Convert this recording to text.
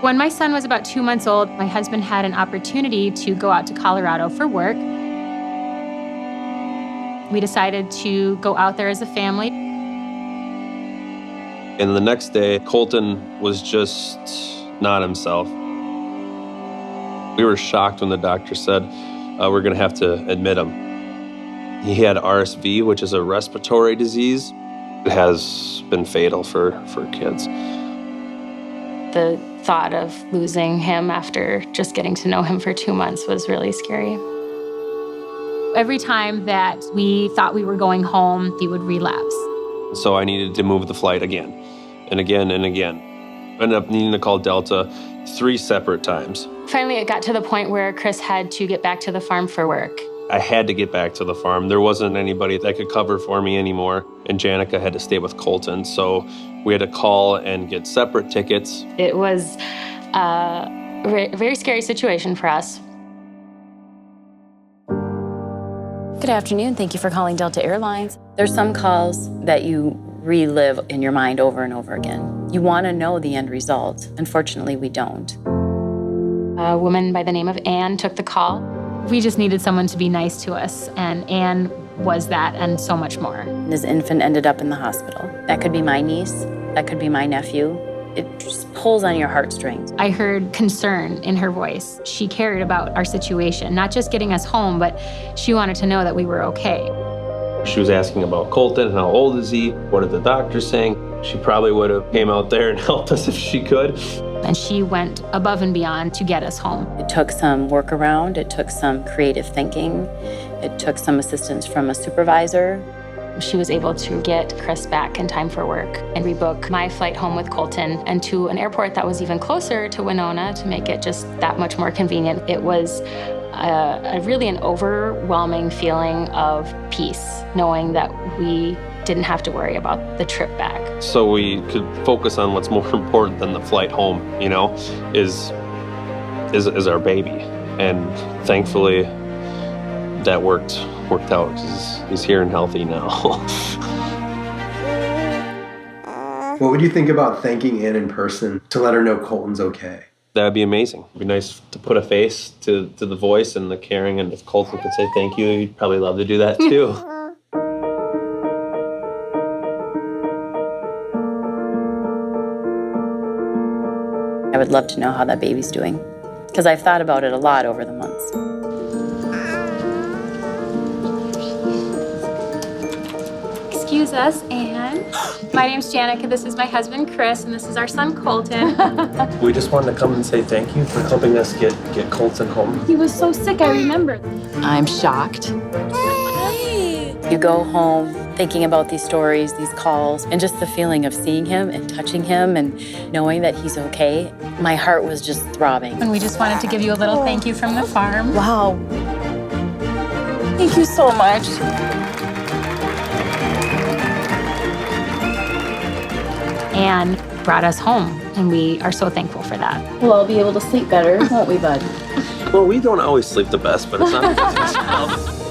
When my son was about 2 months old, my husband had an opportunity to go out to Colorado for work. We decided to go out there as a family. And the next day, Colten was just not himself. We were shocked when the doctor said, we're going to have to admit him. He had RSV, which is a respiratory disease. It has been fatal for kids. The thought of losing him after just getting to know him for 2 months was really scary. Every time that we thought we were going home, he would relapse. So I needed to move the flight again and again and again. Ended up needing to call Delta 3 separate times. Finally, it got to the point where Chris had to get back to the farm for work. I had to get back to the farm. There wasn't anybody that could cover for me anymore, and Janica had to stay with Colten, so we had to call and get separate tickets. It was a very scary situation for us. Good afternoon. Thank you for calling Delta Airlines. There's some calls that you relive in your mind over and over again. You want to know the end result. Unfortunately, we don't. A woman by the name of Ann took the call. We just needed someone to be nice to us, and Ann was that and so much more. This infant ended up in the hospital. That could be my niece. That could be my nephew. It just pulls on your heartstrings. I heard concern in her voice. She cared about our situation, not just getting us home, but she wanted to know that we were okay. She was asking about Colten, how old is he? What are the doctors saying? She probably would have came out there and helped us if she could. And she went above and beyond to get us home. It took some workaround. It took some creative thinking. It took some assistance from a supervisor. She was able to get Chris back in time for work and rebook my flight home with Colten and to an airport that was even closer to Winona to make it just that much more convenient. It was really an overwhelming feeling of peace, knowing that we didn't have to worry about the trip back. So we could focus on what's more important than the flight home, you know, is our baby. And thankfully that worked out because he's here and healthy now. What would you think about thanking Ann in person to let her know Colten's okay? That'd be amazing. It'd be nice to put a face to the voice and the caring, and if Colten could say thank you, he'd probably love to do that too. I would love to know how that baby's doing, because I've thought about it a lot over the months. Excuse us, Ann. My name's Janica, this is my husband, Chris, and this is our son, Colten. We just wanted to come and say thank you for helping us get Colten home. He was so sick, I remember. I'm shocked. You go home thinking about these stories, these calls, and just the feeling of seeing him and touching him and knowing that he's okay. My heart was just throbbing. And we just wanted to give you a little thank you from the farm. Wow. Thank you so much. Ann brought us home, and we are so thankful for that. We'll all be able to sleep better, won't we, bud? Well, we don't always sleep the best, but it's not because of